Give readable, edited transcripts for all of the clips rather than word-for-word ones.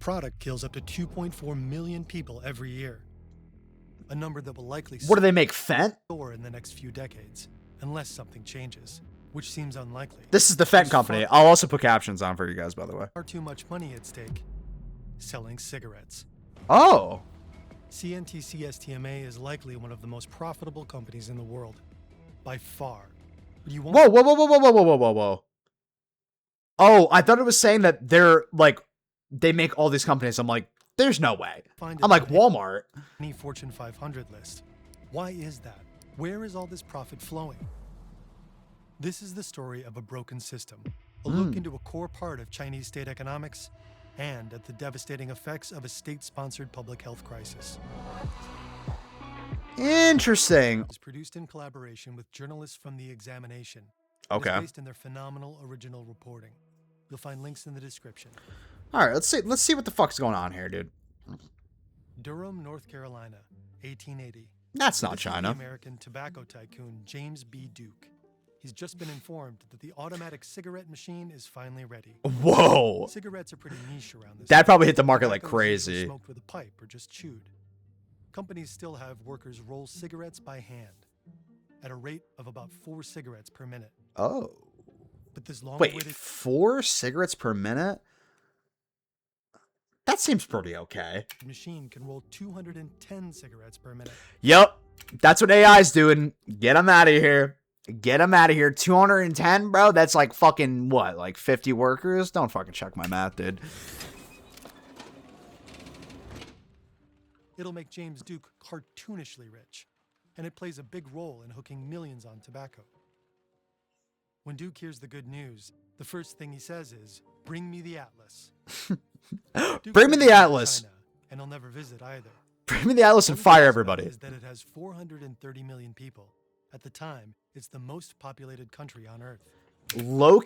Product kills up to 2.4 million people every year, a number that will likely What do they make, Fent? soar in the next few decades, unless something changes, which seems unlikely. This is the Fent company. I'll also put captions on for you guys, by the way. Far too much money at stake. Selling cigarettes. Oh. CNTC STMA is likely one of the most profitable companies in the world, by far. But you won't Whoa, whoa, whoa, whoa, whoa, whoa, whoa, whoa, whoa. Oh, I thought it was saying that they're like, they make all these companies. I'm like, there's no way. find it I'm like, on Walmart. any Fortune 500 list. Why is that? Where is all this profit flowing? This is the story of a broken system, a look into a core part of Chinese state economics, and at the devastating effects of a state-sponsored public health crisis. Interesting. It's produced in collaboration with journalists from The Examination. Okay. It's based in their phenomenal original reporting. You'll find links in the description. All right, let's see what the fuck's going on here, dude. Durham, North Carolina, 1880. That's not This is the China. American tobacco tycoon James B. Duke. He's just been informed that the automatic cigarette machine is finally ready. Whoa. Cigarettes are pretty niche around this. That probably hit the market like Tobacco is usually crazy. Smoked with a pipe or just chewed. Companies still have workers roll cigarettes by hand at a rate of about 4 cigarettes per minute. Oh. But this Wait, long-awaited 4 cigarettes per minute? That seems pretty okay. machine can roll 210 cigarettes per minute. Yep. That's what AI's doing. Get them out of here. Get them out of here. 210, bro? That's like fucking what? Like 50 workers? Don't fucking check my math, dude. It'll make James Duke cartoonishly rich, and it plays a big role in hooking millions on tobacco. When Duke hears the good news, the first thing he says is, "Bring me the Atlas." Duke Bring me never the been to Atlas. China, and he'll never visit either. Bring me the Atlas and One fire thing everybody. Is that it has 430 million people. At the time, it's the most populated country on Earth.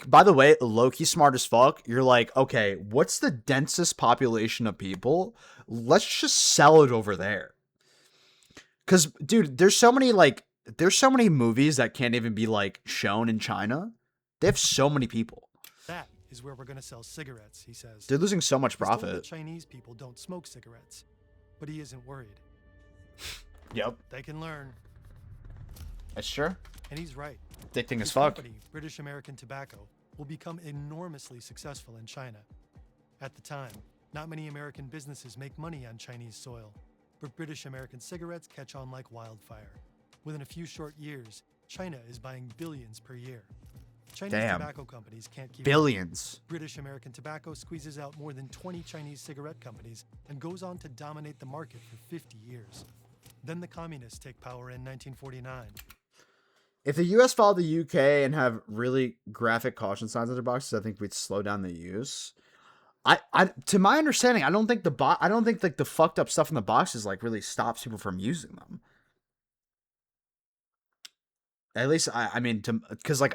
By the way, Loki smart as fuck. You're like, okay, what's the densest population of people? Let's just sell it over there. Cause, dude, there's so many movies that can't even be like shown in China. They have so many people. That is where we're going to sell cigarettes, he says. They're losing so much He's told that profit. Chinese people don't smoke cigarettes, but he isn't worried. Yep. They can learn, That's true. and he's right. Addicting as His fuck. company, British American Tobacco, will become enormously successful in China. At the time, not many American businesses make money on Chinese soil, but British American cigarettes catch on like wildfire. Within a few short years, China is buying billions per year. Chinese Damn. tobacco companies can't keep up. Billions. British American Tobacco squeezes out more than 20 Chinese cigarette companies and goes on to dominate the market for 50 years. Then the communists take power in 1949. If the US followed the UK and have really graphic caution signs on their boxes, I think we'd slow down the use. To my understanding, I don't think like the fucked up stuff in the boxes like really stops people from using them. At least I mean, because like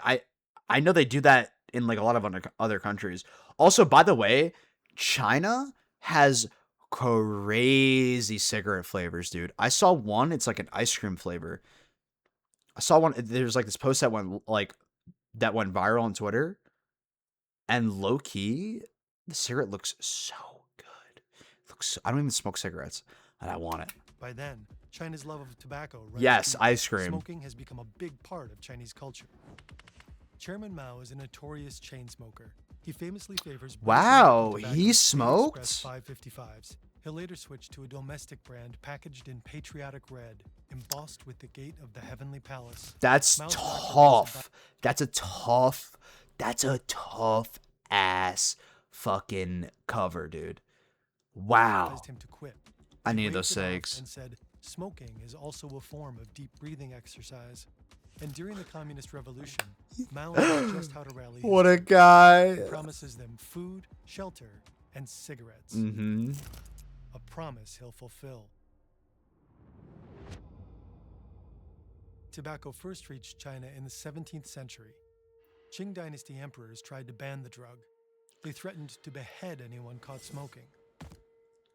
I know they do that in like a lot of other countries. Also, by the way, China has crazy cigarette flavors, dude. I saw one. It's like an ice cream flavor. I saw one. There's like this post that went viral on Twitter, and low key, the cigarette looks so good. I don't even smoke cigarettes, and I want it. By then, China's love of tobacco. runs Yes, deep. ice cream. Smoking has become a big part of Chinese culture. Chairman Mao is a notorious chain smoker. He famously favors British Wow, American tobacco he Daily smoked? Express 555s. He'll later switch to a domestic brand packaged in patriotic red, embossed with the gate of the heavenly palace. That's Mao's tough. That's a tough ass fucking cover, dude. Wow. advised him to quit. I He need waved those it off cigs. And said, smoking is also a form of deep breathing exercise. And during the Communist Revolution, Mao knew just how to rally his What a troops. guy. He promises them food, shelter, and cigarettes. Mm-hmm. A promise he'll fulfill. Tobacco first reached China in the 17th century. Qing dynasty emperors tried to ban the drug. They threatened to behead anyone caught smoking.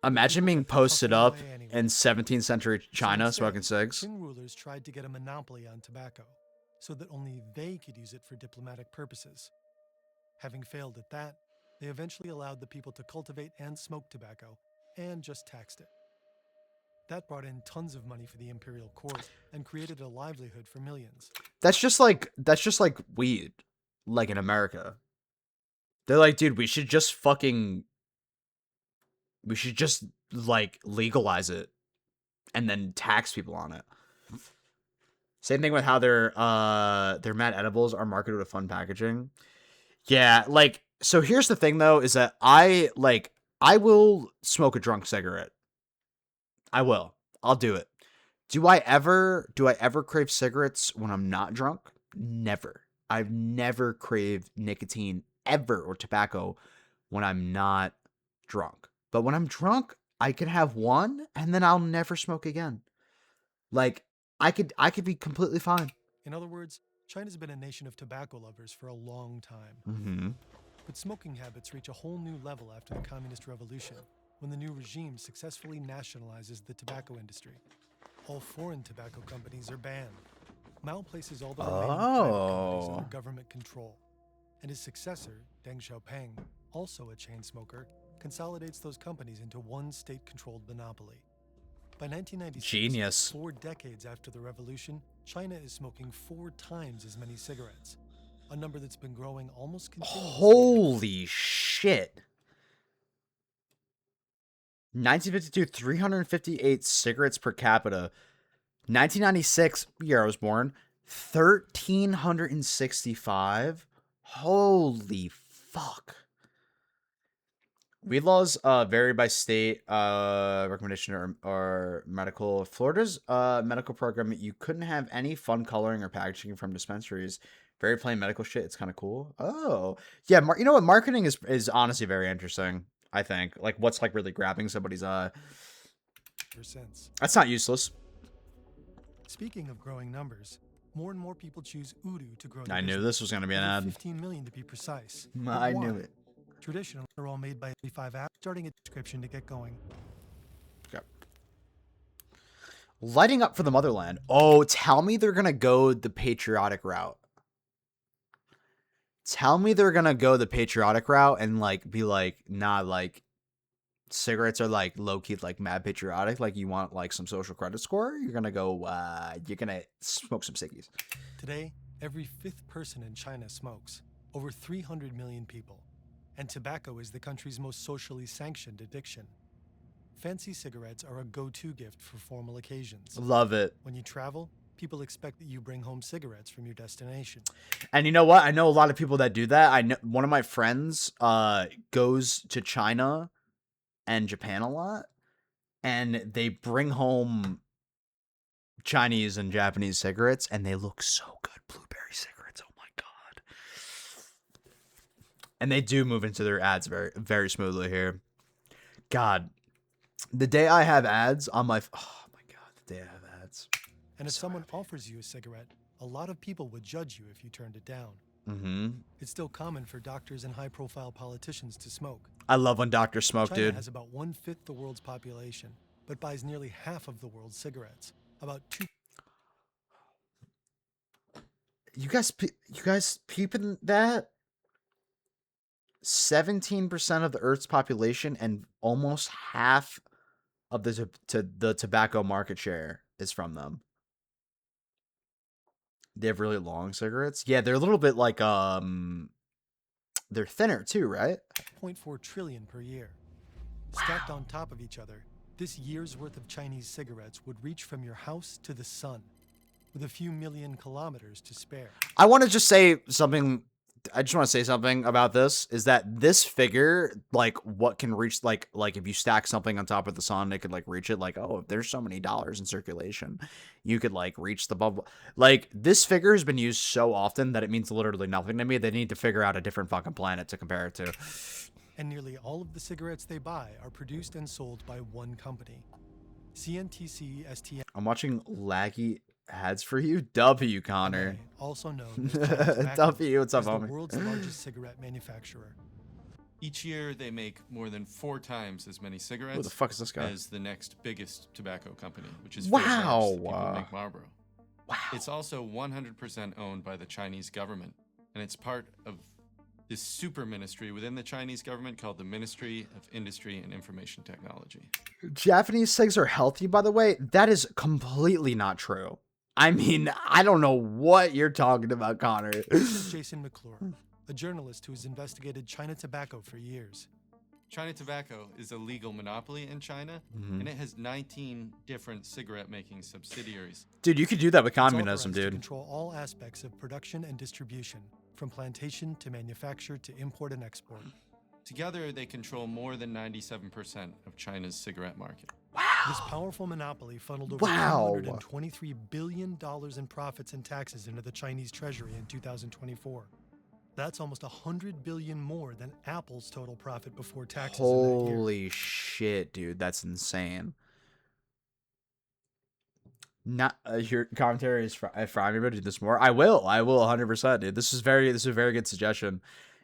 Imagine being posted up in 17th century China So smoking instead, cigs. Qing rulers tried to get a monopoly on tobacco so that only they could use it for diplomatic purposes. Having failed at that, They eventually allowed the people to cultivate and smoke tobacco and just taxed it. That brought in tons of money for the imperial court and created a livelihood for millions. That's just like weed, like in America. They're like, dude, we should just like legalize it and then tax people on it. Same thing with how their mad edibles are marketed with fun packaging. Yeah, like, so here's the thing though, is that I will smoke a drunk cigarette. I will. I'll do it. Do I ever crave cigarettes when I'm not drunk? Never. I've never craved nicotine ever or tobacco when I'm not drunk. But when I'm drunk, I can have one and then I'll never smoke again. Like I could be completely fine. In other words, China's been a nation of tobacco lovers for a long time. Mm-hmm. But smoking habits reach a whole new level after the Communist Revolution, when the new regime successfully nationalizes the tobacco industry. All foreign tobacco companies are banned. Mao places all the remaining private companies under government control. And his successor, Deng Xiaoping, also a chain smoker, consolidates those companies into one state-controlled monopoly. By 1996, Genius. 4 decades after the revolution, China is smoking 4 times as many cigarettes, a number that's been growing almost continuously. Holy shit. 1952, 358 cigarettes per capita. 1996, year I was born, 1,365. Holy fuck. Weed laws vary by state, recommendation or medical. Florida's medical program, you couldn't have any fun coloring or packaging from dispensaries. Very plain medical shit. It's kind of cool. Oh, yeah. You know what? Marketing is honestly very interesting, I think. Like, what's like really grabbing somebody's eye. That's not useless. Speaking of growing numbers, more and more people choose Udu to grow. I knew this was going to be an ad. 15 million to be precise. I knew it. Traditionally, they're all made by 35 apps, starting a description to get going. Okay. Lighting up for the motherland. Oh, tell me they're going to go the patriotic route. Tell me they're going to go the patriotic route and like be like, nah, like cigarettes are like low-key like mad patriotic. Like you want like some social credit score. You're going to go, you're going to smoke some ciggies. Today, every 5th person in China smokes. Over 300 million people. And tobacco is the country's most socially sanctioned addiction. Fancy cigarettes are a go-to gift for formal occasions. Love it. When you travel, people expect that you bring home cigarettes from your destination. And you know what? I know a lot of people that do that. I know one of my friends goes to China and Japan a lot, and they bring home Chinese and Japanese cigarettes, and they look so good. Blueberry cigarettes. Oh my god. And they do move into their ads very, very smoothly here. God, the day I have ads on my... Oh my god, the day I have ads. And if someone offers you a cigarette, a lot of people would judge you if you turned it down. Mm-hmm. It's still common for doctors and high-profile politicians to smoke. I love when doctors smoke, China dude. has about 1/5 the world's population, but buys nearly half of the world's cigarettes. About 2. You guys peeping that? 17% of the Earth's population and almost half of the tobacco market share is from them. They have really long cigarettes. Yeah, they're a little bit like they're thinner too, right? 0.4 trillion per year. Stacked on top of each other, this year's worth of Chinese cigarettes would reach from your house to the sun, with a few million kilometers to spare. I want to just say something. I just want to say something about this, is that this figure, like what can reach, like if you stack something on top of the sun, it could like reach it. Like, oh, if there's so many dollars in circulation, you could like reach the bubble. Like this figure has been used so often that it means literally nothing to me. They need to figure out a different fucking planet to compare it to. And nearly all of the cigarettes they buy are produced and sold by one company. CNTC STM. I'm watching laggy ads for you. W, Connor. Also known as W, what's up, the homie? world's largest cigarette manufacturer. Each year, they make more than 4 times as many cigarettes Who the fuck is this guy? as the next biggest tobacco company, which is Wow. Philip Morris, the people who make Marlboro. Wow. It's also 100% owned by the Chinese government, and it's part of this super ministry within the Chinese government called the Ministry of Industry and Information Technology. Japanese cigs are healthy, by the way. That is completely not true. I mean, I don't know what you're talking about, Connor. This is Jason McClure, a journalist who has investigated China tobacco for years. China tobacco is a legal monopoly in China, and it has 19 different cigarette-making subsidiaries. Dude, you could do that with It's communism, authorized to dude. control all aspects of production and distribution, from plantation to manufacture to import and export. Together, they control more than 97% of China's cigarette market. This powerful monopoly funneled over Wow. $223 billion in profits and taxes into the Chinese treasury in 2024. That's almost $100 billion more than Apple's total profit before taxes in that year. Holy shit, dude. That's insane. Not your commentary is for me to do this more. I will 100%, dude. This is a very good suggestion.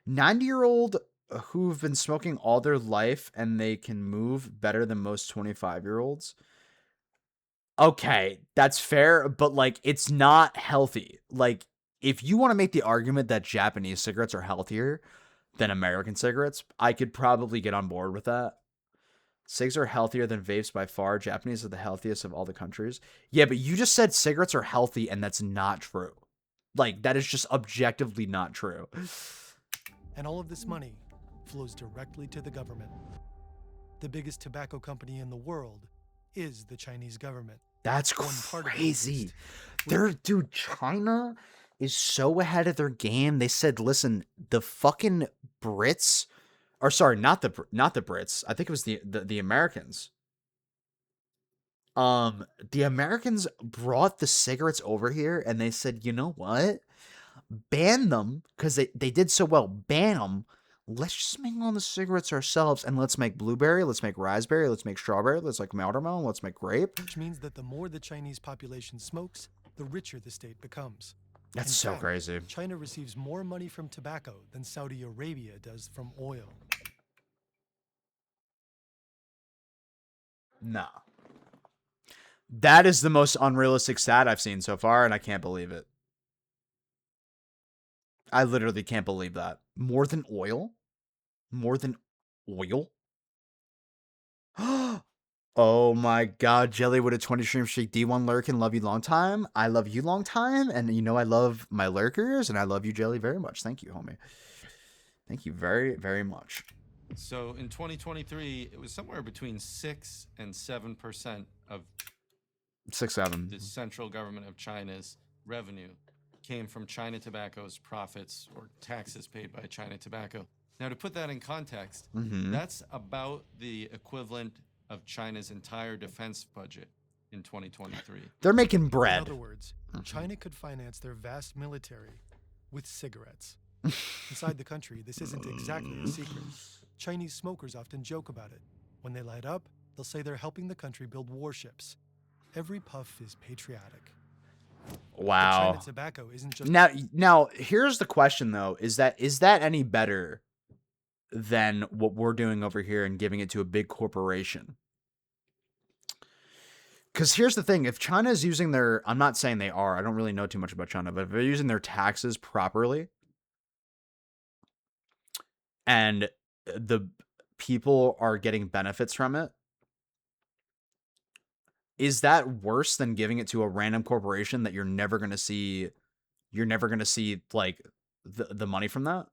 90-year-old who've been smoking all their life and they can move better than most 25-year-olds. Okay, that's fair, but like it's not healthy. Like if you want to make the argument that Japanese cigarettes are healthier than American cigarettes, I could probably get on board with that. Cigs are healthier than vapes by far. Japanese are the healthiest of all the countries. Yeah, but you just said cigarettes are healthy, and that's not true. Like, that is just objectively not true. And all of this money flows directly to the government. The biggest tobacco company in the world is the Chinese government. That's One part of it, at crazy. least. Dude, China is so ahead of their game. They said, listen, the fucking Brits, or sorry, not the Brits. I think it was the Americans. The Americans brought the cigarettes over here and they said, you know what? Ban them because they did so well. Ban them. Let's just make all the cigarettes ourselves and let's make blueberry, let's make raspberry, let's make strawberry, let's make watermelon, let's make grape. Which means that the more the Chinese population smokes, the richer the state becomes. That's In so fact, crazy. China receives more money from tobacco than Saudi Arabia does from oil. No. That is the most unrealistic stat I've seen so far, and I can't believe it. I literally can't believe that. More than oil? More than oil? Oh my god, Jelly with a 20 stream streak. D1 Lurkin, love you long time. I love you long time, and you know I love my lurkers, and I love you, Jelly, very much. Thank you, homie. Thank you very, very much. So in 2023, it was somewhere between 6 and 7% of 6, 7. the central government of China's revenue came from China Tobacco's profits or taxes paid by China Tobacco. Now, to put that in context, that's about the equivalent of China's entire defense budget in 2023. They're making In bread. other words, China could finance their vast military with cigarettes. Inside the country, this isn't exactly a secret. Chinese smokers often joke about it. When they light up, they'll say they're helping the country build warships. Every puff is patriotic. But Wow. China tobacco isn't just Now here's the question though, is that any better than what we're doing over here and giving it to a big corporation? Because here's the thing, if China is using their, I'm not saying they are, I don't really know too much about China, but if they're using their taxes properly and the people are getting benefits from it, is that worse than giving it to a random corporation that you're never going to see like the money from that?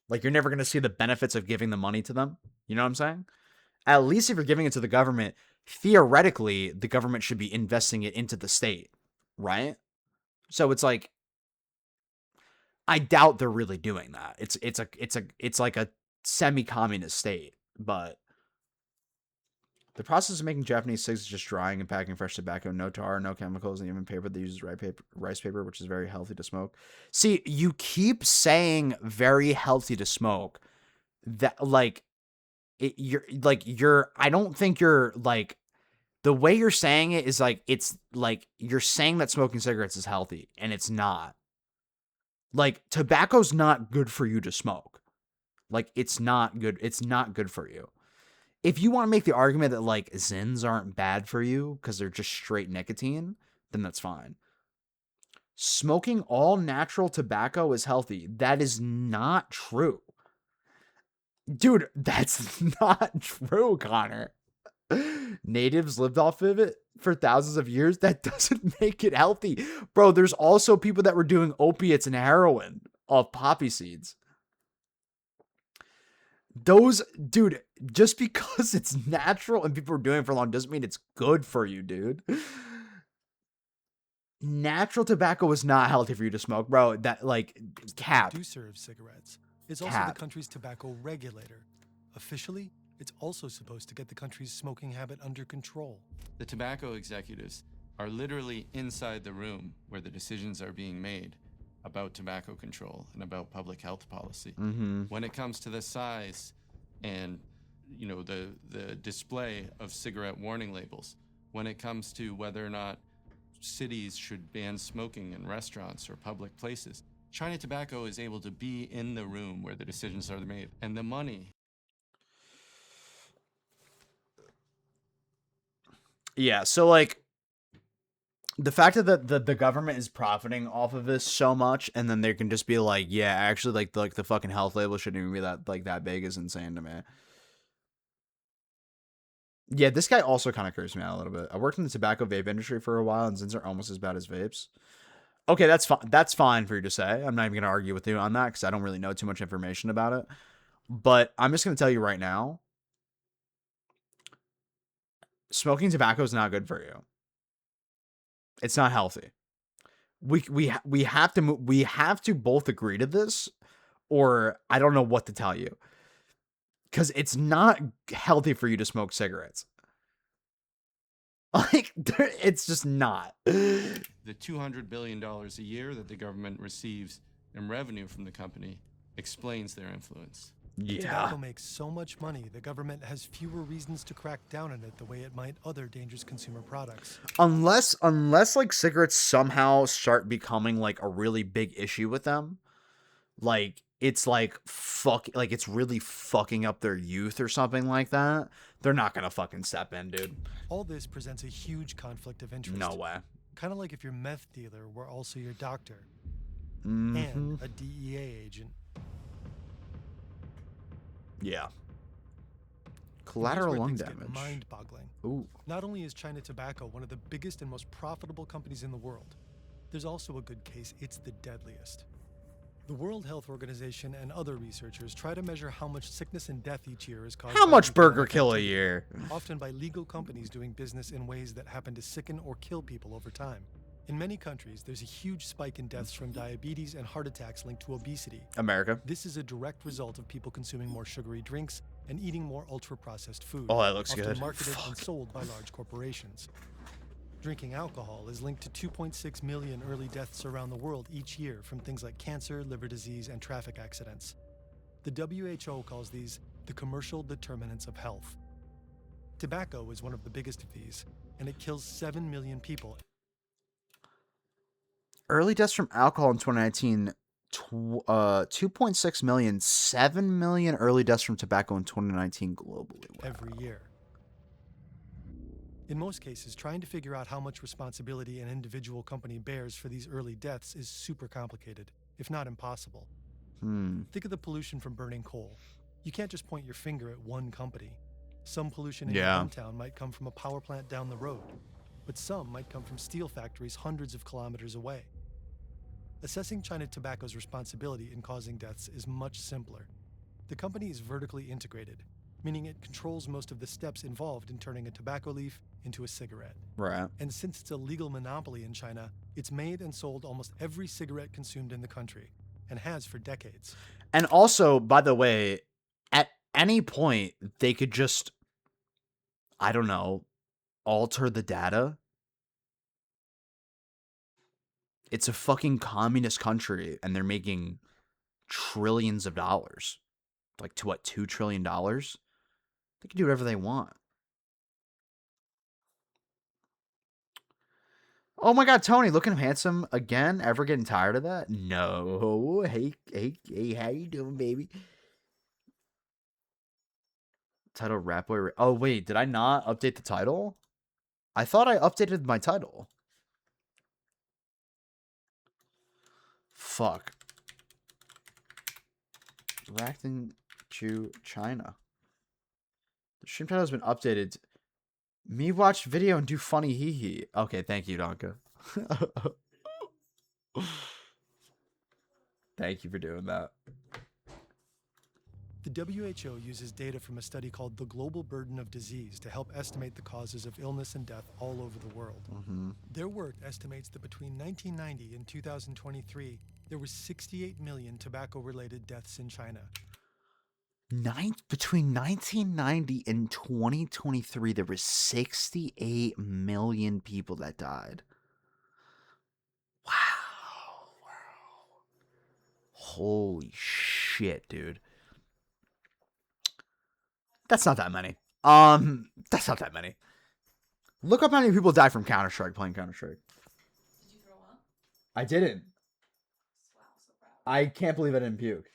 Like you're never going to see the benefits of giving the money to them. You know what I'm saying? At least if you're giving it to the government, theoretically, the government should be investing it into the state, right? So it's like, I doubt they're really doing that. It's like a semi-communist state, but the process of making Japanese cigs is just drying and packing fresh tobacco, no tar, no chemicals, and even paper that uses rice paper, which is very healthy to smoke. See, you keep saying very healthy to smoke. That I don't think you're like, the way you're saying it is like, it's like you're saying that smoking cigarettes is healthy, and it's not. Like, tobacco's not good for you to smoke. Like, it's not good. It's not good for you. If you want to make the argument that like Zins aren't bad for you because they're just straight nicotine, then that's fine. Smoking all natural tobacco is healthy. That is not true. Dude, that's not true, Connor. Natives lived off of it for thousands of years. That doesn't make it healthy. Bro, there's also people that were doing opiates and heroin off poppy seeds. Those, dude, just because it's natural and people are doing it for long doesn't mean it's good for you, dude. Natural tobacco is not healthy for you to smoke, bro. That, like, cap. Producer of cigarettes is also Cap. the country's tobacco regulator. Officially, it's also supposed to get the country's smoking habit under control. The tobacco executives are literally inside the room where the decisions are being made about tobacco control and about public health policy. When it comes to the size and the display of cigarette warning labels, when it comes to whether or not cities should ban smoking in restaurants or public places, China Tobacco is able to be in the room where the decisions are made. And the money. Yeah, so like the fact that the government is profiting off of this so much, and then they can just be like, yeah, actually, like the fucking health label shouldn't even be that big is insane to me. Yeah, this guy also kind of creeps me out a little bit. I worked in the tobacco vape industry for a while, and Zins are almost as bad as vapes. Okay, that's fine. That's fine for you to say. I'm not even gonna argue with you on that because I don't really know too much information about it. But I'm just gonna tell you right now, smoking tobacco is not good for you. It's not healthy. We have to both agree to this, or I don't know what to tell you, because it's not healthy for you to smoke cigarettes. Like, it's just not. The $200 billion a year that the government receives in revenue from the company explains their influence. Yeah. Tobacco makes so much money, the government has fewer reasons to crack down on it the way it might other dangerous consumer products. Unless like cigarettes somehow start becoming like a really big issue with them, like it's like it's really fucking up their youth or something like that, they're not gonna fucking step in, dude. All this presents a huge conflict of interest. No way. Kind of like if your meth dealer were also your doctor Mhm. and a DEA agent. Yeah. And Collateral here's where lung things get damage. mind-boggling. Ooh. Not only is China Tobacco one of the biggest and most profitable companies in the world, there's also a good case it's the deadliest. The World Health Organization and other researchers try to measure how much sickness and death each year is caused How by much burger economic kill a activity, year? often by legal companies doing business in ways that happen to sicken or kill people over time. In many countries, there's a huge spike in deaths from diabetes and heart attacks linked to obesity. America. This is a direct result of people consuming more sugary drinks and eating more ultra-processed food, Oh, that looks often good. marketed and Fuck. sold by large corporations. Drinking alcohol is linked to 2.6 million early deaths around the world each year from things like cancer, liver disease, and traffic accidents. The WHO calls these the commercial determinants of health. Tobacco is one of the biggest of these, and it kills 7 million people. Early deaths from alcohol in 2019, 2.6 million, 7 million early deaths from tobacco in 2019 globally. Wow. Every year. In most cases, trying to figure out how much responsibility an individual company bears for these early deaths is super complicated, if not impossible. Think of the pollution from burning coal. You can't just point your finger at one company. Some pollution in your hometown might come from a power plant down the road, but some might come from steel factories hundreds of kilometers away. Assessing China Tobacco's responsibility in causing deaths is much simpler. The company is vertically integrated, meaning it controls most of the steps involved in turning a tobacco leaf into a cigarette. Right. And since it's a legal monopoly in China, it's made and sold almost every cigarette consumed in the country, and has for decades. And also, by the way, at any point, they could just, I don't know, alter the data. It's a fucking communist country, and they're making trillions of dollars. Like, to what, $2 trillion? They can do whatever they want. Oh my god, Tony, looking handsome again? Ever getting tired of that? No. Hey, how you doing, baby? Title Rap Boy. Oh, wait, did I not update the title? I thought I updated my title. Fuck. Reacting to China. The stream title has been updated. Me watch video and do funny hee hee. Okay, thank you, Donka. Thank you for doing that. The WHO uses data from a study called The Global Burden of Disease to help estimate the causes of illness and death all over the world. Their work estimates that between 1990 and 2023, there were 68 million tobacco-related deaths in China. Between 1990 and 2023, there were 68 million people that died. Wow. Holy shit, dude. That's not that many. That's not that many. Look up how many people died from Counter-Strike playing Counter-Strike. Did you throw up? I didn't. Wow, so proud. I can't believe I didn't puke.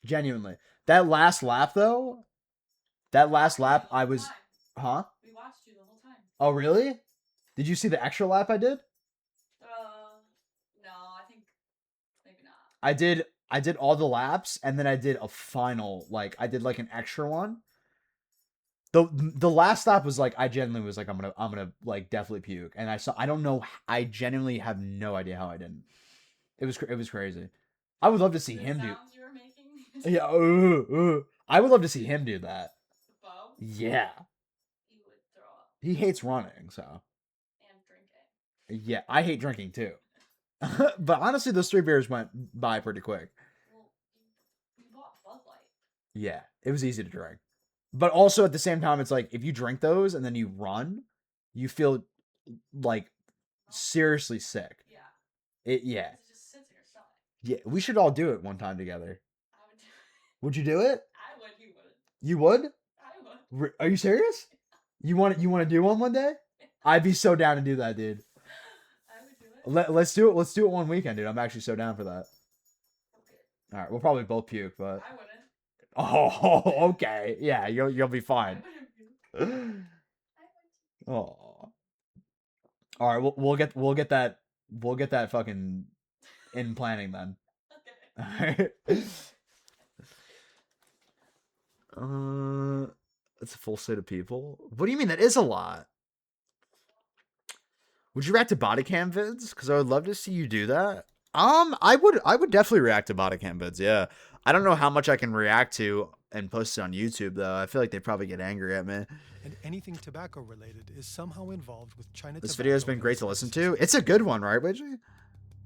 Genuinely. That last lap, though, I was... Huh? We watched you the whole time. Oh, really? Did you see the extra lap I did? No, I think maybe not. I did all the laps, and then I did a final, I did an extra one. The last stop was I genuinely was I'm gonna definitely puke, and I don't know, I genuinely have no idea how I didn't. It was crazy. I would love to see him do. Sounds you were making. Yeah, I would love to see him do that. Bo? Yeah, He would throw up he hates running, so and drinking. yeah, I hate drinking too. But honestly, those 3 beers went by pretty quick. Well, you bought Bud Light. Yeah, it was easy to drink. But also at the same time, it's if you drink those and then you run, you feel seriously sick. Yeah. Yeah. It just sits in your stomach. Yeah, we should all do it one time together. I would do it. Would you do it? I would. He would. You would? I would. Are you serious? You want to do one day? I'd be so down to do that, dude. I would do it. Let's do it. Let's do it one weekend, dude. I'm actually so down for that. Okay. All right, we'll probably both puke, but I wouldn't. oh, okay. Yeah, you'll be I fine. wouldn't puke. I would. Oh. All right, we'll get that fucking in planning then. Okay. Alright. That's a full set of people. What do you mean? That is a lot. Would you react to body cam vids? Because I would love to see you do that. I would definitely react to body cam vids. Yeah. I don't know how much I can react to and post it on YouTube though. I feel like they probably get angry at me. And anything tobacco related is somehow involved with China. This video has been great to listen to. It's a good one, right, Widgie?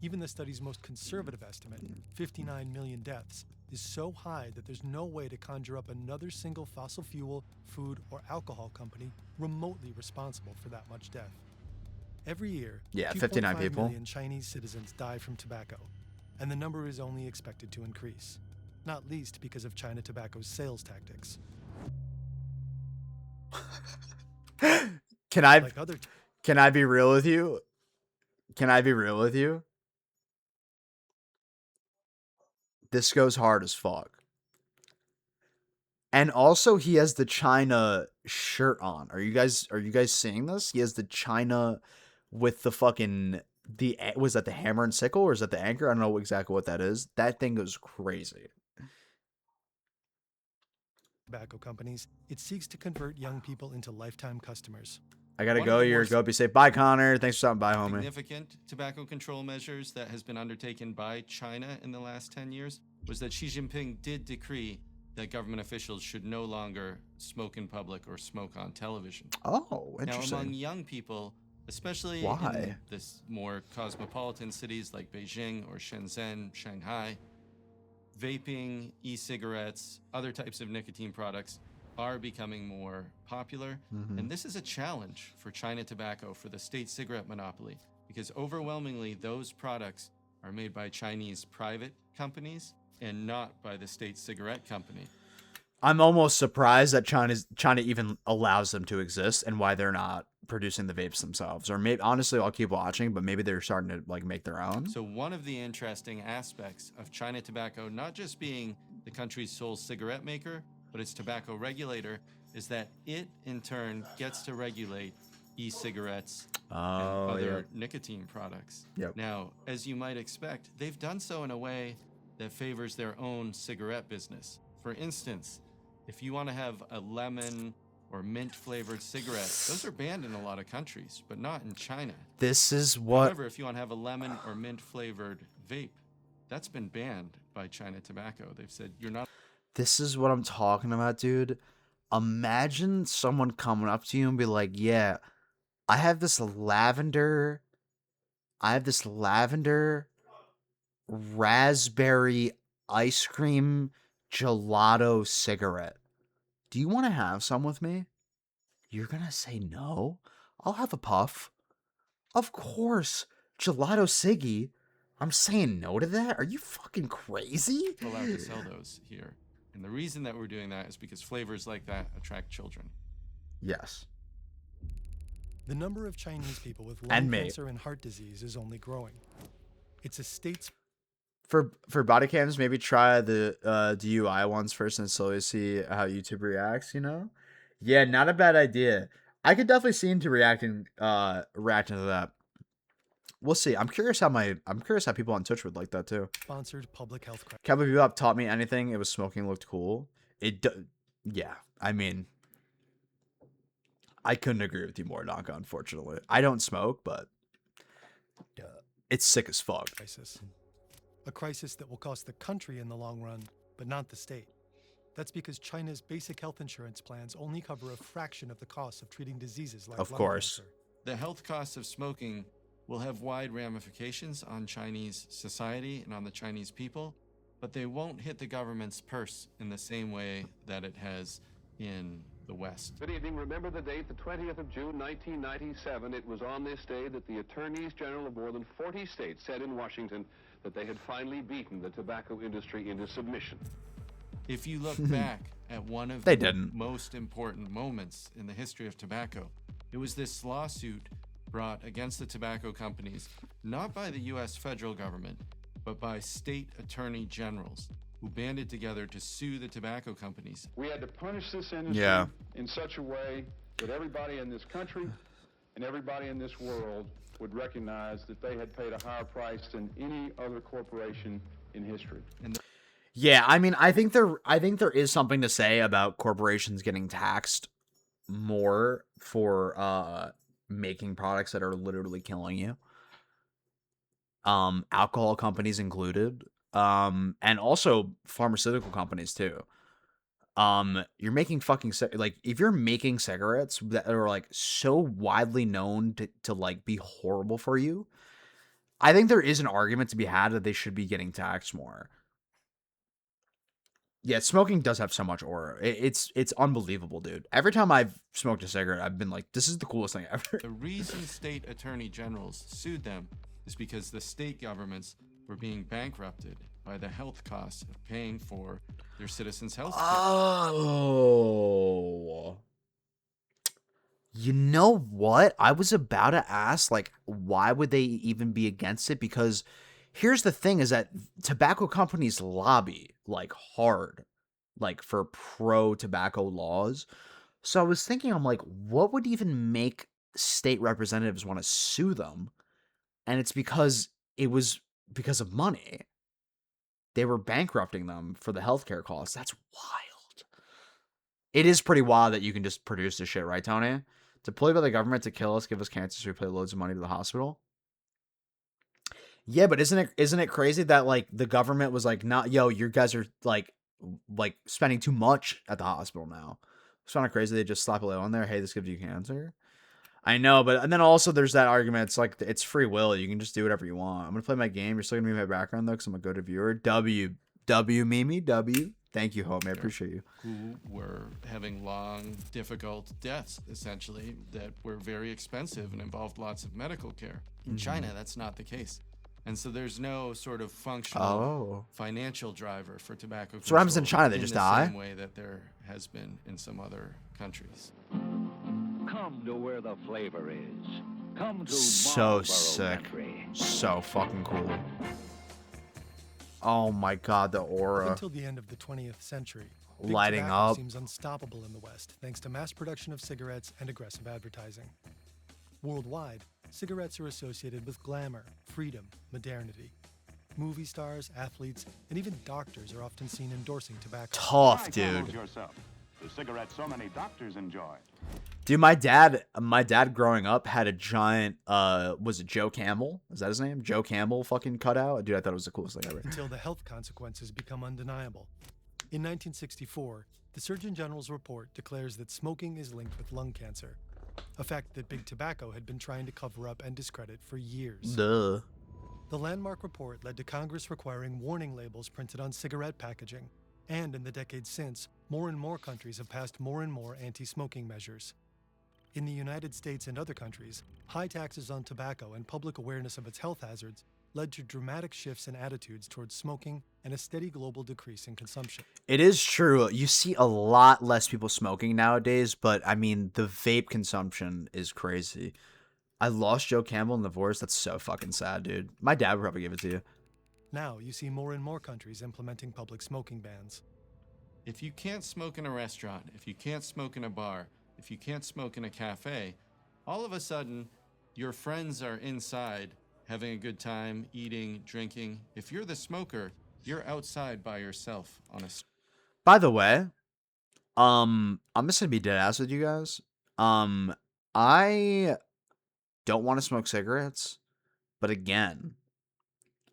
Even the study's most conservative estimate, 59 million deaths, is so high that there's no way to conjure up another single fossil fuel, food, or alcohol company remotely responsible for that much death. Every year, Yeah, 59 2.5 people. million Chinese citizens die from tobacco, and the number is only expected to increase, not least because of China Tobacco's sales tactics. Can I Like other can I be real with you? Can I be real with you? This goes hard as fuck. And also he has the China shirt on. Are you guys seeing this? He has the China with the fucking was that the hammer and sickle or is that the anchor? I don't know exactly what that is. That thing goes crazy. tobacco companies, it seeks to convert young people into lifetime customers. I gotta One go. of the You're more go. Be safe. Bye, Connor. Thanks for stopping by, homie. significant tobacco control measures that has been undertaken by China in the last 10 years was that Xi Jinping did decree that government officials should no longer smoke in public or smoke on television. Oh, Now, among interesting. young people, especially Why? in this more cosmopolitan cities like Beijing or Shenzhen, Shanghai, vaping, e-cigarettes, other types of nicotine products are becoming more popular. And this is a challenge for China Tobacco, for the state cigarette monopoly, because overwhelmingly those products are made by Chinese private companies and not by the state cigarette company. I'm almost surprised that China even allows them to exist and why they're not producing the vapes themselves. Or maybe honestly, I'll keep watching, but maybe they're starting to like make their own. So one of the interesting aspects of China Tobacco, not just being the country's sole cigarette maker, but its tobacco regulator, is that it in turn gets to regulate e-cigarettes and Oh, other yep. nicotine products. Yep. Now, as you might expect, they've done so in a way that favors their own cigarette business. For instance, if you want to have a lemon or mint flavored cigarette, those are banned in a lot of countries, but not in China. This is what However, if you want to have a lemon or mint flavored vape, that's been banned by China Tobacco. They've said you're not. this is what I'm talking about, dude. Imagine someone coming up to you and be like, "Yeah, I have this lavender raspberry ice cream gelato cigarette. Do you want to have some with me?" You're going to say no? I'll have a puff. Of course. Gelato Siggy. I'm saying no to that? Are you fucking crazy? allowed to sell those here. And the reason that we're doing that is because flavors like that attract children. Yes. The number of Chinese people with And lung me. cancer and heart disease is only growing. It's a state's For body cams, maybe try the DUI ones first and slowly see how YouTube reacts, you know? Yeah, not a bad idea. I could definitely see into reacting to that. We'll see. I'm curious how people on Twitch would like that too. sponsored public health crisis. Cowboy Bebop taught me anything. It was smoking looked cool. Yeah. I mean, I couldn't agree with you more, Naka, unfortunately. I don't smoke, but it's sick as fuck. A crisis that will cost the country in the long run, but not the state. That's because China's basic health insurance plans only cover a fraction of the cost of treating diseases like Of lung course. cancer. The health costs of smoking will have wide ramifications on Chinese society and on the Chinese people, but they won't hit the government's purse in the same way that it has in the West. Good evening. Remember the date, the 20th of June, 1997. It was on this day that the attorneys general of more than 40 states said in Washington that they had finally beaten the tobacco industry into submission. If you look back at one of They the didn't. most important moments in the history of tobacco, it was this lawsuit brought against the tobacco companies, not by the U.S. federal government, but by state attorney generals who banded together to sue the tobacco companies. We had to punish this industry Yeah. in such a way that everybody in this country and everybody in this world would recognize that they had paid a higher price than any other corporation in history. Yeah, I mean, I think there is something to say about corporations getting taxed more for making products that are literally killing you. Alcohol companies included, and also pharmaceutical companies too. You're making fucking like if you're making cigarettes that are like so widely known to like be horrible for you, I think there is an argument to be had that they should be getting taxed more. Yeah, smoking does have so much aura. It's unbelievable, dude. Every time I've smoked a cigarette, I've been like, this is the coolest thing ever. The reason state attorney generals sued them is because the state governments were being bankrupted by the health costs of paying for their citizens' health care. Oh. You know what? I was about to ask, like, why would they even be against it? Because here's the thing is that tobacco companies lobby, like, hard, like, for pro-tobacco laws. So I was thinking, I'm like, what would even make state representatives want to sue them? And it's because it was because of money. They were bankrupting them for the healthcare costs. That's wild. It is pretty wild that you can just produce this shit, right, Tony? Deployed by the government to kill us, give us cancer, so we pay loads of money to the hospital. Yeah, but isn't it crazy that like the government was like, not yo, you guys are like spending too much at the hospital now. It's kind of crazy. They just slap a label on there. Hey, this gives you cancer. I know, but and then also there's that argument. It's like it's free will. You can just do whatever you want. I'm gonna play my game. You're still gonna be my background though, because I'm a go-to viewer. W Mimi W. Thank you, homie. I appreciate you. Who were having long, difficult deaths, essentially, that were very expensive and involved lots of medical care. In China, that's not the case. And so there's no sort of functional financial driver for tobacco control. So what happens in China? They just die? In the same way that there has been in some other countries. Come to where the flavor is. Come to So Marlboro sick. Country. So fucking cool. Oh my god, the Up aura. until the end of the 20th century, big Lighting tobacco up. seems unstoppable in the West thanks to mass production of cigarettes and aggressive advertising. Worldwide, cigarettes are associated with glamour, freedom, modernity. Movie stars, athletes, and even doctors are often seen endorsing tobacco. Tough, Try Camels dude. yourself. The cigarette so many doctors enjoy. Dude, my dad growing up had a giant, was it Joe Camel? Is that his name? Joe Camel fucking cutout? Dude, I thought it was the coolest thing ever. Until the health consequences become undeniable. In 1964, the Surgeon General's report declares that smoking is linked with lung cancer, a fact that Big Tobacco had been trying to cover up and discredit for years. Duh. The landmark report led to Congress requiring warning labels printed on cigarette packaging, and in the decades since, more and more countries have passed more and more anti-smoking measures. In the United States and other countries, high taxes on tobacco and public awareness of its health hazards led to dramatic shifts in attitudes towards smoking and a steady global decrease in consumption. It is true. You see a lot less people smoking nowadays, but I mean, the vape consumption is crazy. I lost Joe Campbell in the divorce. That's so fucking sad, dude. My dad would probably give it to you. Now you see more and more countries implementing public smoking bans. If you can't smoke in a restaurant, if you can't smoke in a bar, if you can't smoke in a cafe, all of a sudden, your friends are inside having a good time, eating, drinking. If you're the smoker, you're outside by yourself on a... By the way, I'm just gonna be dead ass with you guys. I don't want to smoke cigarettes, but again,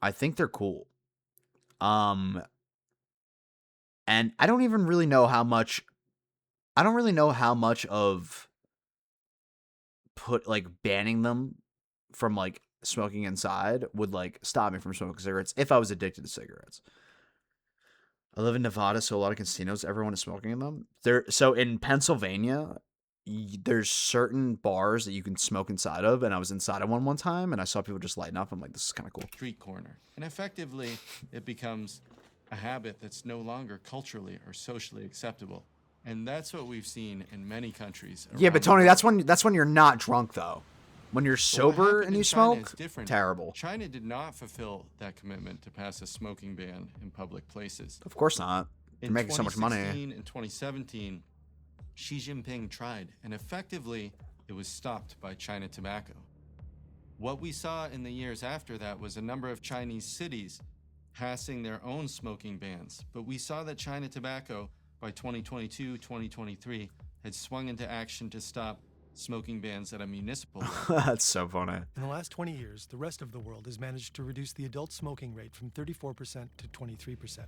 I think they're cool. And I don't even really know how much. I don't really know how much of banning them from like smoking inside would like stop me from smoking cigarettes if I was addicted to cigarettes. I live in Nevada, so a lot of casinos, everyone is smoking in them. So in Pennsylvania, there's certain bars that you can smoke inside of, and I was inside of one time, and I saw people just lighting up. I'm like, this is kind of cool. street corner. And effectively, it becomes a habit that's no longer culturally or socially acceptable. And that's what we've seen in many countries. Yeah, but around the Tony, world. that's when you're not drunk though. When you're But what sober happened and in you China smoke, is different. terrible. China did not fulfill that commitment to pass a smoking ban in public places. Of course not. They're In making so much money. 2016 and 2017, Xi Jinping tried, and effectively, it was stopped by China Tobacco. What we saw in the years after that was a number of Chinese cities passing their own smoking bans. But we saw that China Tobacco, by 2022, 2023, had swung into action to stop smoking bans at a municipal level. That's so funny. In the last 20 years, the rest of the world has managed to reduce the adult smoking rate from 34% to 23%.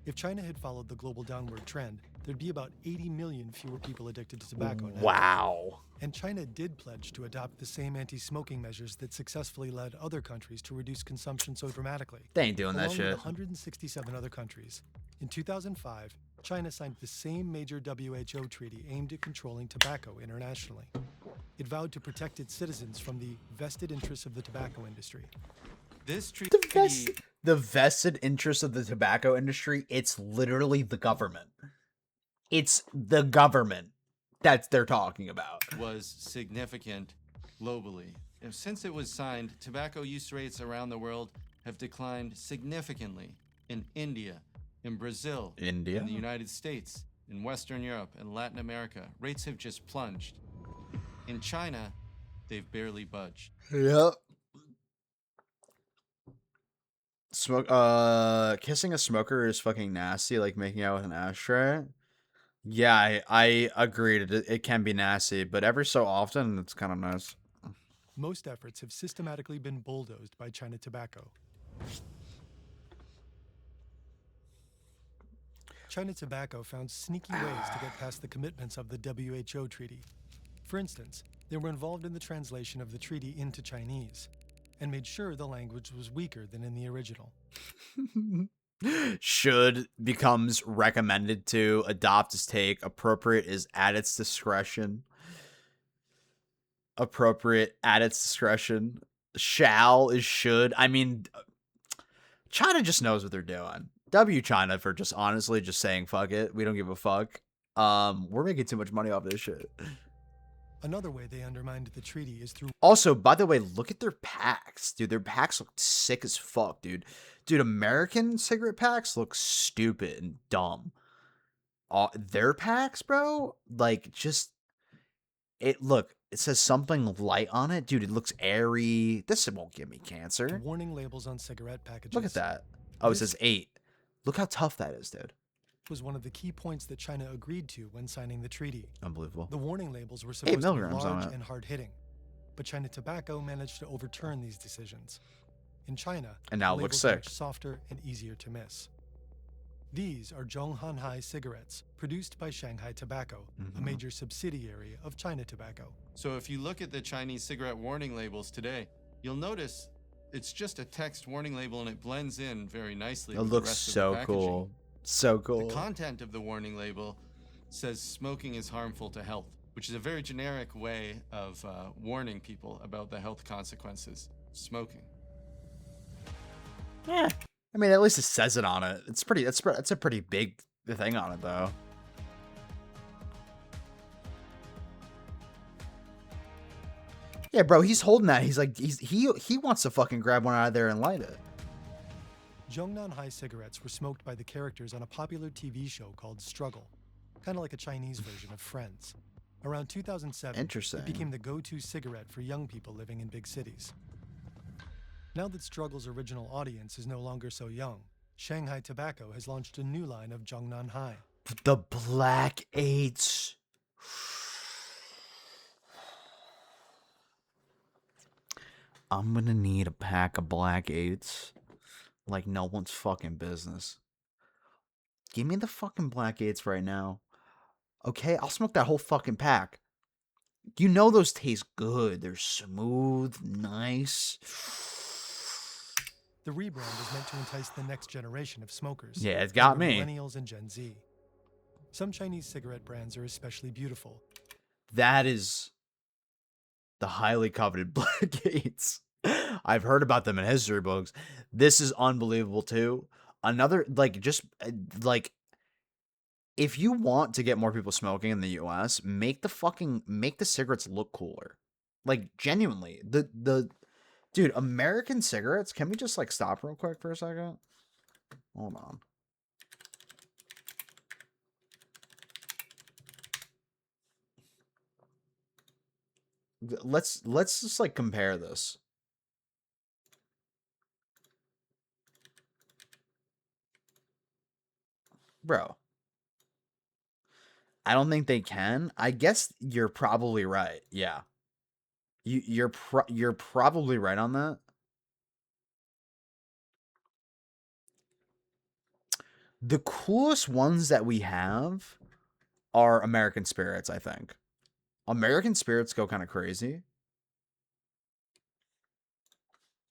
If China had followed the global downward trend, there'd be about 80 million fewer people addicted to tobacco now. Wow. And China did pledge to adopt the same anti-smoking measures that successfully led other countries to reduce consumption so dramatically. They ain't doing that Along shit. with 167 other countries. In 2005, China signed the same major WHO treaty aimed at controlling tobacco internationally. It vowed to protect its citizens from the vested interests of the tobacco industry. This treaty The vested interest of the tobacco industry, it's literally the government. It's the government that they're talking about. was significant globally. And since it was signed, tobacco use rates around the world have declined significantly in India, in Brazil, India? in the United States, in Western Europe, and Latin America. Rates have just plunged. In China, they've barely budged. Yep. Kissing a smoker is fucking nasty, like making out with an ashtray. Yeah, I agreed. It can be nasty, but every so often, it's kind of nice. Most efforts have systematically been bulldozed by China Tobacco. China Tobacco found sneaky ways to get past the commitments of the WHO treaty. For instance, they were involved in the translation of the treaty into Chinese and made sure the language was weaker than in the original. Should becomes recommended to, adopt as take, appropriate is at its discretion. Appropriate at its discretion. Shall is should. I mean, China just knows what they're doing. W China for just honestly just saying fuck it. We don't give a fuck. We're making too much money off this shit. Another way they undermined the treaty is through Also, by the way, look at their packs. Dude, their packs look sick as fuck, dude. Dude, American cigarette packs look stupid and dumb. Their packs, bro, like, just It says something light on it, dude. It looks airy. This won't give me cancer. Warning labels on cigarette packages. Look at that. Oh, it This- says 8. Look how tough that is, dude. Was one of the key points that China agreed to when signing the treaty. Unbelievable. The warning labels were supposed to be milligrams on large it. and hard-hitting, but China Tobacco managed to overturn these decisions. In China, And now the it looks labels are sick. much softer and easier to miss. These are Zhonghanhai cigarettes, produced by Shanghai Tobacco, a Mhm. major subsidiary of China Tobacco. So if you look at the Chinese cigarette warning labels today, you'll notice it's just a text warning label and it blends in very nicely. It with the looks rest of the so packaging. cool. So cool. The content of the warning label says smoking is harmful to health, which is a very generic way of warning people about the health consequences of smoking. Yeah. I mean, at least it says it on it. It's a pretty big thing on it, though. Yeah, bro, he's holding that. He's like, he wants to fucking grab one out of there and light it. Zhongnanhai cigarettes were smoked by the characters on a popular TV show called Struggle, kind of like a Chinese version of Friends. Around 2007, Interesting. it became the go-to cigarette for young people living in big cities. Now that Struggle's original audience is no longer so young, Shanghai Tobacco has launched a new line of Zhongnanhai. The Black 8s. I'm gonna need a pack of Black 8s like no one's fucking business. Give me the fucking Black 8s right now. Okay, I'll smoke that whole fucking pack. You know those taste good. They're smooth, nice. The rebrand is meant to entice the next generation of smokers. Yeah, it's got younger me. Millennials and Gen Z. Some Chinese cigarette brands are especially beautiful. That is the highly coveted Black 8s. I've heard about them in history books. This is unbelievable too. Another if you want to get more people smoking in the US, make the cigarettes look cooler. Like genuinely. The dude, American cigarettes, can we just like stop real quick for a second? Hold on. Let's just like compare this. Bro. I don't think they can. I guess you're probably right. Yeah. You're probably right on that. The coolest ones that we have are American Spirits, I think. American Spirits go kind of crazy.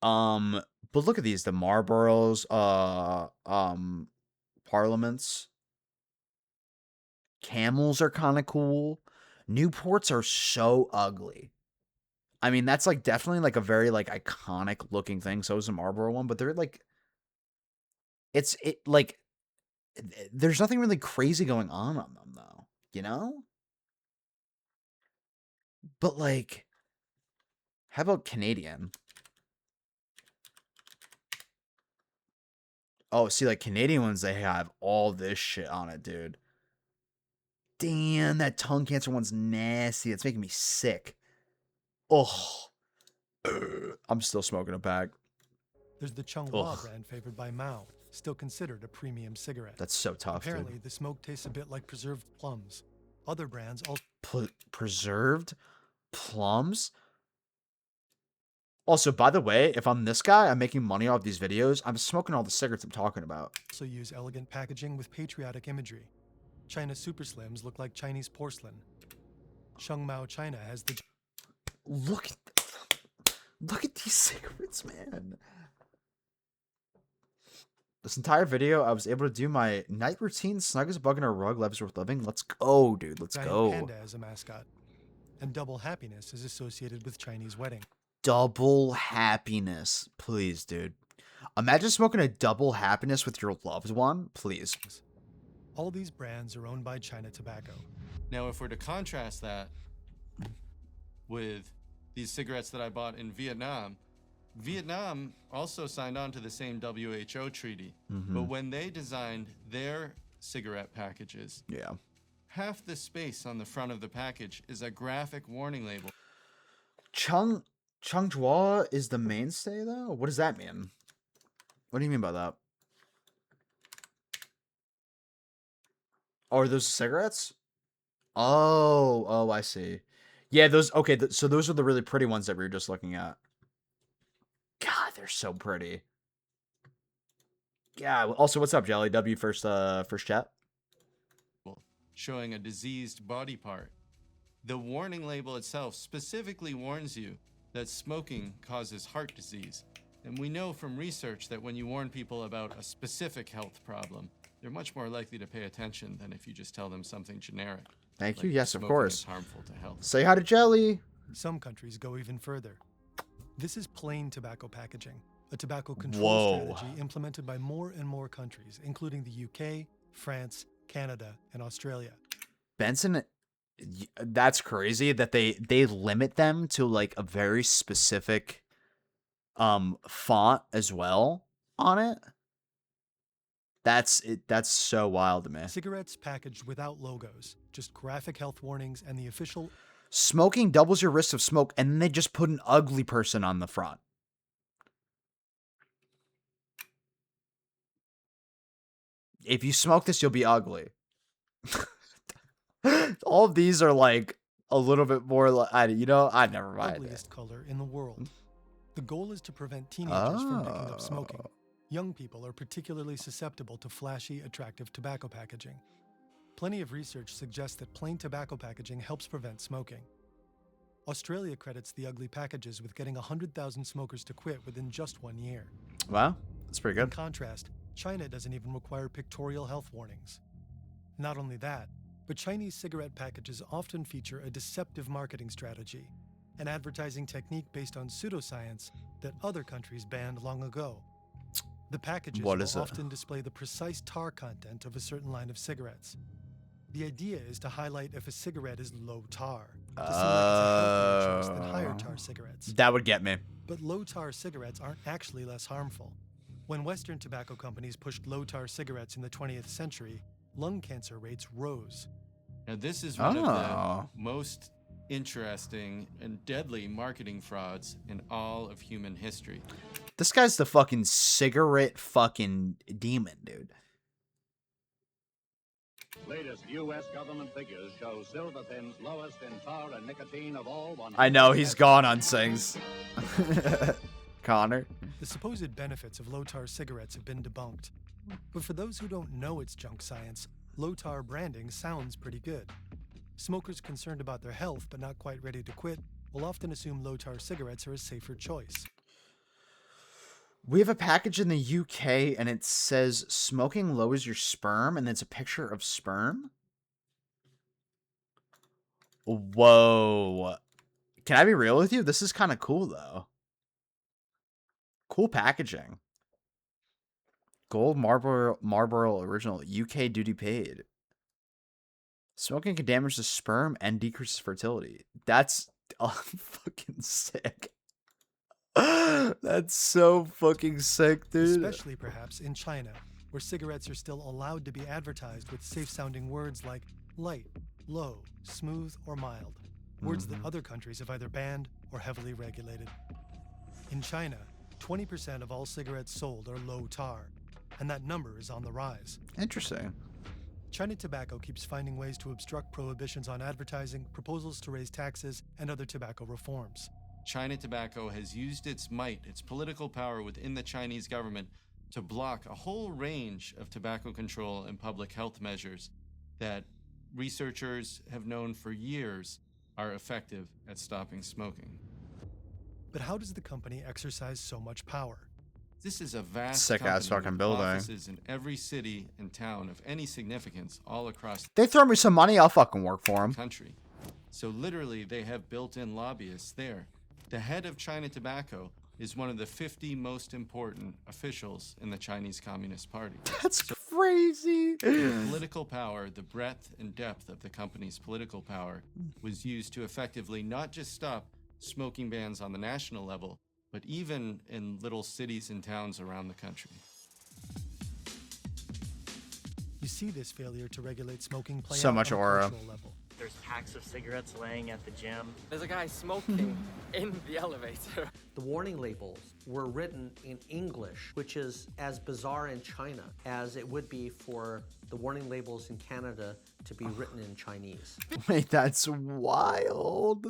But look at these, the Marlboros, Parliaments. Camels are kind of cool. Newports are so ugly. I mean, that's like definitely like a very like iconic looking thing. So is the Marlboro one, but they're like, there's nothing really crazy going on them though, you know? But like, how about Canadian? Oh, see, like Canadian ones, they have all this shit on it, dude. Damn, that tongue cancer one's nasty. It's making me sick. Oh, I'm still smoking a pack. There's the Changhua Ugh. brand favored by Mao, still considered a premium cigarette. That's so tough, Apparently, dude. the smoke tastes a bit like preserved plums. Other brands also Preserved plums? Also, by the way, if I'm this guy, I'm making money off these videos. I'm smoking all the cigarettes I'm talking about. use elegant packaging with patriotic imagery. China Super Slims look like Chinese porcelain. Shengmao China has the Look at these cigarettes, man. This entire video, I was able to do my night routine, snug as a bug in a rug, lives worth living. Let's go, dude. Let's giant go. panda as a mascot. And double happiness is associated with Chinese wedding. Double happiness. Please, dude. Imagine smoking a double happiness with your loved one. Please. All these brands are owned by China Tobacco. Now, if we're to contrast that with these cigarettes that I bought in Vietnam, Vietnam also signed on to the same WHO treaty. But when they designed their cigarette packages, Yeah. half the space on the front of the package is a graphic warning label. Chongzhua is the mainstay though? What does that mean? What do you mean by that? Oh, are those cigarettes? Oh, I see. Yeah, those, okay, so those are the really pretty ones that we were just looking at. God, they're so pretty. Yeah, also, what's up, Jelly? W first chat? Showing a diseased body part. The warning label itself specifically warns you that smoking causes heart disease. And we know from research that when you warn people about a specific health problem, they're much more likely to pay attention than if you just tell them something generic. Thank like you. Yes, of smoking course. is harmful to health. Say hi to Jelly. Some countries go even further. This is plain tobacco packaging, a tobacco control strategy implemented by more and more countries, including the UK, France, Canada, and Australia. Benson, that's crazy that they limit them to like a very specific font as well on it. That's so wild to me. Cigarettes packaged without logos, just graphic health warnings and the official Smoking doubles your risk of smoke, and then they just put an ugly person on the front. If you smoke this, you'll be ugly. All of these are like a little bit more like, I never mind. ugliest color in the world. The goal is to prevent teenagers from picking up smoking. Young people are particularly susceptible to flashy, attractive tobacco packaging. Plenty of research suggests that plain tobacco packaging helps prevent smoking. Australia credits the ugly packages with getting 100,000 smokers to quit within just 1 year. Wow, that's pretty In good. contrast, China doesn't even require pictorial health warnings. Not only that, but Chinese cigarette packages often feature a deceptive marketing strategy, an advertising technique based on pseudoscience that other countries banned long ago. The packages What will is it? often display the precise tar content of a certain line of cigarettes. The idea is to highlight if a cigarette is low tar, to seem like it's a healthier choice than higher tar cigarettes. That would get me. But low tar cigarettes aren't actually less harmful. When Western tobacco companies pushed low tar cigarettes in the 20th century, lung cancer rates rose. Now, this is one of the most interesting and deadly marketing frauds in all of human history. This guy's the fucking cigarette fucking demon, dude. Latest U.S. government figures show Silver Thin's lowest in tar and nicotine of all 100. I know, he's gone on Sings. Connor. The supposed benefits of low tar cigarettes have been debunked. But for those who don't know it's junk science, low tar branding sounds pretty good. Smokers concerned about their health but not quite ready to quit will often assume low tar cigarettes are a safer choice. We have a package in the UK and it says smoking lowers your sperm and it's a picture of sperm. Whoa. Can I be real with you? This is kind of cool though. Cool packaging. Gold Marlboro original. UK duty paid. Smoking can damage the sperm and decrease fertility. That's fucking sick. That's so fucking sick, dude. Especially perhaps in China, where cigarettes are still allowed to be advertised with safe-sounding words like light, low, smooth, or mild. Words that other countries have either banned or heavily regulated. In China, 20% of all cigarettes sold are low tar, and that number is on the rise. Interesting. China Tobacco keeps finding ways to obstruct prohibitions on advertising, proposals to raise taxes, and other tobacco reforms. China Tobacco has used its might, its political power within the Chinese government to block a whole range of tobacco control and public health measures that researchers have known for years are effective at stopping smoking. But how does the company exercise so much power? This is a vast Sick-ass company fucking with building. offices in every city and town of any significance all across They throw me some money, I'll fucking work for the them. country. So literally, they have built-in lobbyists there. The head of China Tobacco is one of the 50 most important officials in the Chinese Communist Party. That's crazy. The political power, the breadth and depth of the company's political power was used to effectively not just stop smoking bans on the national level, but even in little cities and towns around the country. You see this failure to regulate smoking play So out much on a aura. cultural level. There's packs of cigarettes laying at the gym. There's a guy smoking in the elevator. The warning labels were written in English, which is as bizarre in China as it would be for the warning labels in Canada to be written in Chinese. Wait, that's wild.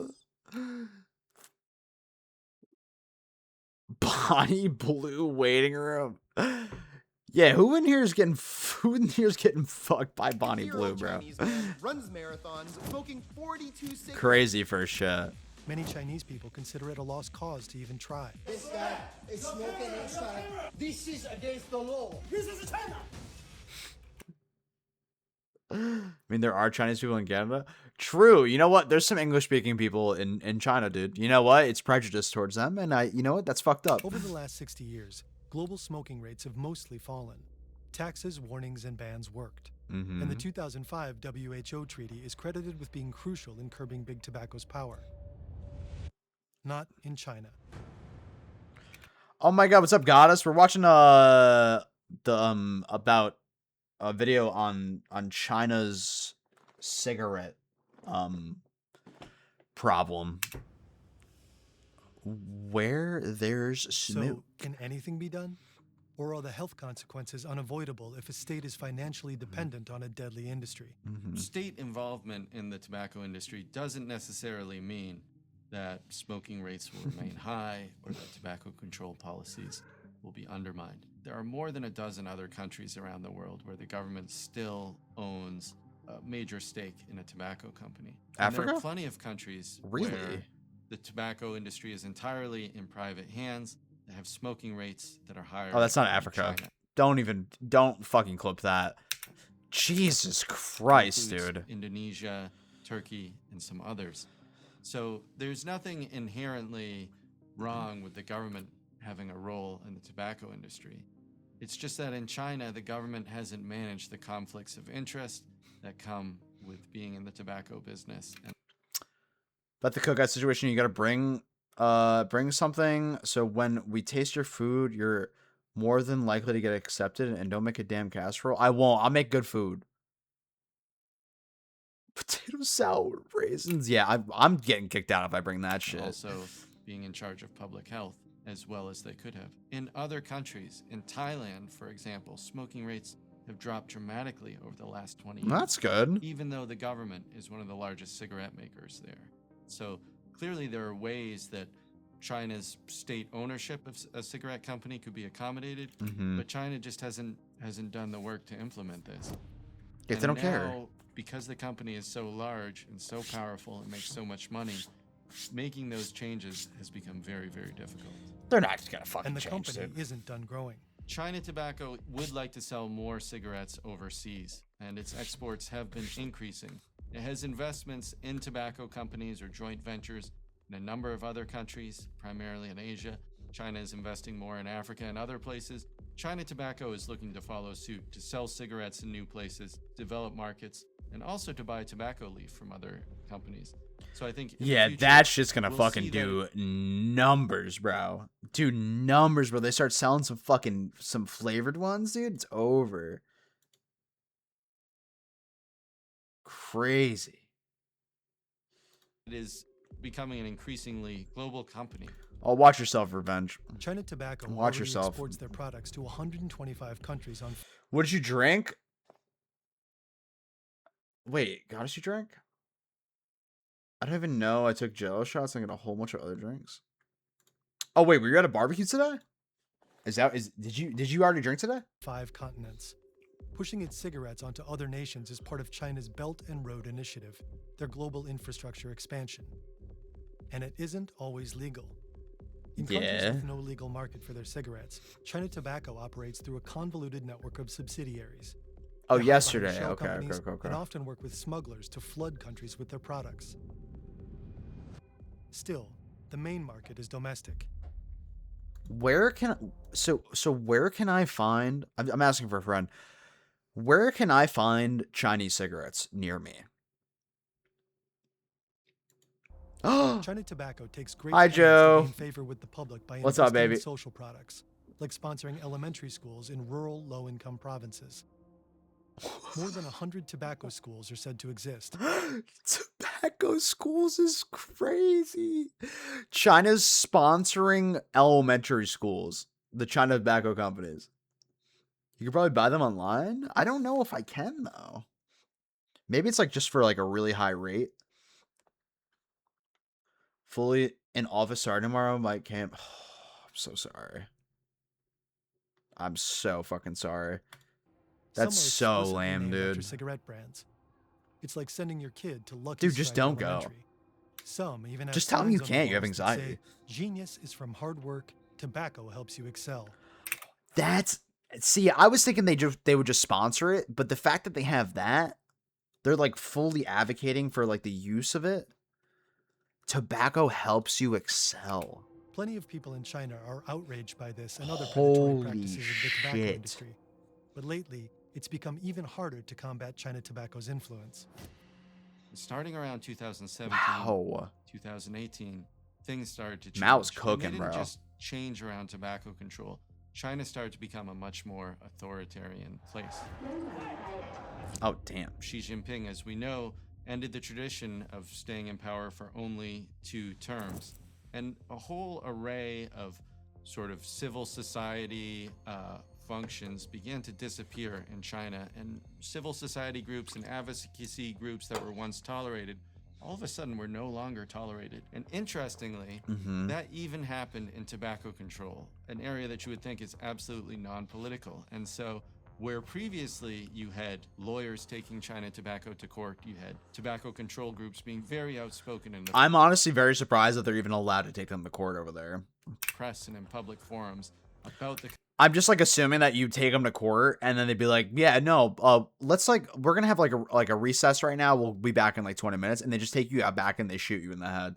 Bonnie Blue waiting room. Yeah, who in here is getting fucked by Bonnie Blue, bro? Runs marathons, smoking 42 cigarettes. Crazy for shit. Many Chinese people consider it a lost cause to even try. This guy is smoking inside. This is against the law. This is China. I mean, there are Chinese people in Canada. True. You know what? There's some English-speaking people in China, dude. You know what? It's prejudice towards them, and you know what? That's fucked up. Over the last 60 years, global smoking rates have mostly fallen. Taxes, warnings, and bans worked. And the 2005 WHO treaty is credited with being crucial in curbing big tobacco's power. Not in China. Oh my god, what's up, Goddess? We're watching about a video on China's cigarette problem. Where there's smoke. So, can anything be done? Or are the health consequences unavoidable if a state is financially dependent on a deadly industry? State involvement in the tobacco industry doesn't necessarily mean that smoking rates will remain high or that tobacco control policies will be undermined. There are more than a dozen other countries around the world where the government still owns a major stake in a tobacco company. And there Africa? are plenty of countries Really? where the tobacco industry is entirely in private hands. They have smoking rates that are higher. Oh, that's not than Africa. China. Don't fucking clip that. Jesus Christ, Includes dude. Indonesia, Turkey, and some others. So there's nothing inherently wrong with the government having a role in the tobacco industry. It's just that in China, the government hasn't managed the conflicts of interest that come with being in the tobacco business. And But the cookout situation, you gotta bring something so when we taste your food, you're more than likely to get accepted, and don't make a damn casserole. I won't. I'll make good food. Potato salad with raisins. Yeah, I'm getting kicked out if I bring that shit. also being in charge of public health as well as they could have. In other countries, in Thailand, for example, smoking rates have dropped dramatically over the last 20 years. That's good. Even though the government is one of the largest cigarette makers there. So clearly there are ways that China's state ownership of a cigarette company could be accommodated, but China just hasn't done the work to implement this. If they don't care. Now, because the company is so large and so powerful and makes so much money, making those changes has become very, very difficult. They're not just gonna fucking And the change company it. isn't done growing. China Tobacco would like to sell more cigarettes overseas, and its exports have been increasing. It has investments in tobacco companies or joint ventures in a number of other countries, primarily in Asia. China is investing more in Africa and other places. China Tobacco is looking to follow suit to sell cigarettes in new places, develop markets, and also to buy tobacco leaf from other companies. So I think in the Yeah, future, that shit's gonna we'll fucking see do numbers, bro. Do numbers, bro. They start selling some flavored ones, dude. It's over. Crazy. It is becoming an increasingly global company. Oh, watch yourself, Revenge. China Tobacco Watch already yourself. exports their products to 125 countries on. What did you drink? Wait, Goddess, you drank? I don't even know. I took Jello shots and got a whole bunch of other drinks. Oh wait, were you at a barbecue today? Did you already drink today? 5 continents. Pushing its cigarettes onto other nations is part of China's Belt and Road Initiative, their global infrastructure expansion. And it isn't always legal. In countries Yeah. with no legal market for their cigarettes, China Tobacco operates through a convoluted network of subsidiaries. Oh, They hide behind yesterday. shell Okay, companies okay. And often work with smugglers to flood countries with their products. Still, the main market is domestic. Where can where can I find? I'm asking for a friend. Where can I find Chinese cigarettes near me? China Tobacco takes great Hi, pains Joe. to gain favor with the public by What's up, investing in baby? social products, like sponsoring elementary schools in rural, low-income provinces. More than 100 tobacco schools are said to exist. Tobacco schools is crazy. China's sponsoring elementary schools, the China tobacco companies. You could probably buy them online. I don't know if I can, though. Maybe it's like just for like a really high rate. Fully in office starting tomorrow, Mike Camp. I'm so sorry. I'm so fucking sorry. That's Some are so explicitly lame, named after dude. cigarette brands. It's like sending your kid to Lucky Dude, just Strike don't go. Elementary. Some even have Just tell 'em you signs on the can't, you have walls that say, anxiety. Genius is from hard work. Tobacco helps you excel. That's see, I was thinking they would just sponsor it, but the fact that they have that, they're like fully advocating for like the use of it. Tobacco helps you excel. Plenty of people in China are outraged by this and other predatory Holy practices of the tobacco shit. industry. But lately, it's become even harder to combat China tobacco's influence. Starting around 2017, Wow. 2018, things started to change. Mao's And cooking, they didn't bro. just change around tobacco control. China started to become a much more authoritarian place. Oh, damn. Xi Jinping, as we know, ended the tradition of staying in power for only 2 terms. And a whole array of sort of civil society functions began to disappear in China. And civil society groups and advocacy groups that were once tolerated, all of a sudden were no longer tolerated. And interestingly, that even happened in tobacco control, an area that you would think is absolutely non-political. And so where previously you had lawyers taking China tobacco to court, you had tobacco control groups being very outspoken in the I'm honestly very surprised that they're even allowed to take them to court over there. press and in public forums about the I'm just like assuming that you take them to court and then they'd be like, yeah, no, let's like, we're gonna have like a recess right now. We'll be back in like 20 minutes, and they just take you out back and they shoot you in the head.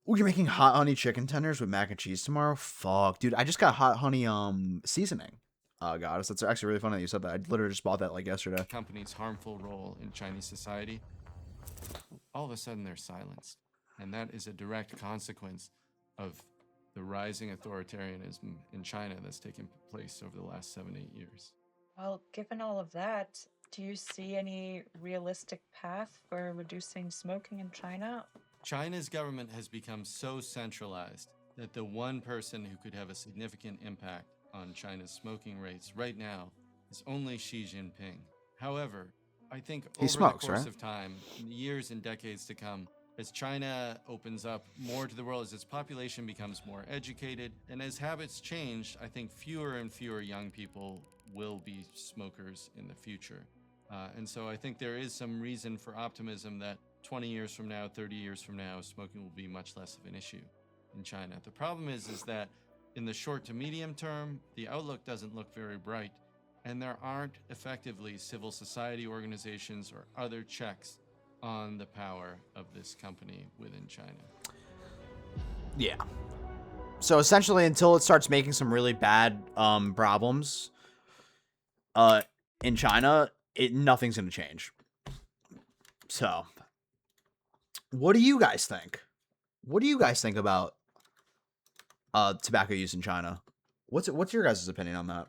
Oh, you're making hot honey chicken tenders with mac and cheese tomorrow? Fuck, dude, I just got hot honey seasoning. Goddess, that's actually really funny that you said that. I literally just bought that like yesterday. company's harmful role in Chinese society, all of a sudden they're silenced. And that is a direct consequence of the rising authoritarianism in China that's taken place over the last 7-8 years. Well, given all of that, do you see any realistic path for reducing smoking in China? China's government has become so centralized that the one person who could have a significant impact on China's smoking rates right now is only Xi Jinping. However, I think over smokes, the course right? of time, in years and decades to come, as China opens up more to the world, as its population becomes more educated, and as habits change, I think fewer and fewer young people will be smokers in the future. And so I think there is some reason for optimism that 20 years from now, 30 years from now, smoking will be much less of an issue in China. The problem is that in the short to medium term, the outlook doesn't look very bright, and there aren't effectively civil society organizations or other checks on the power of this company within China. Yeah. So essentially, until it starts making some really bad problems in China, nothing's gonna change. So, what do you guys think? What do you guys think about tobacco use in China? What's your guys' opinion on that?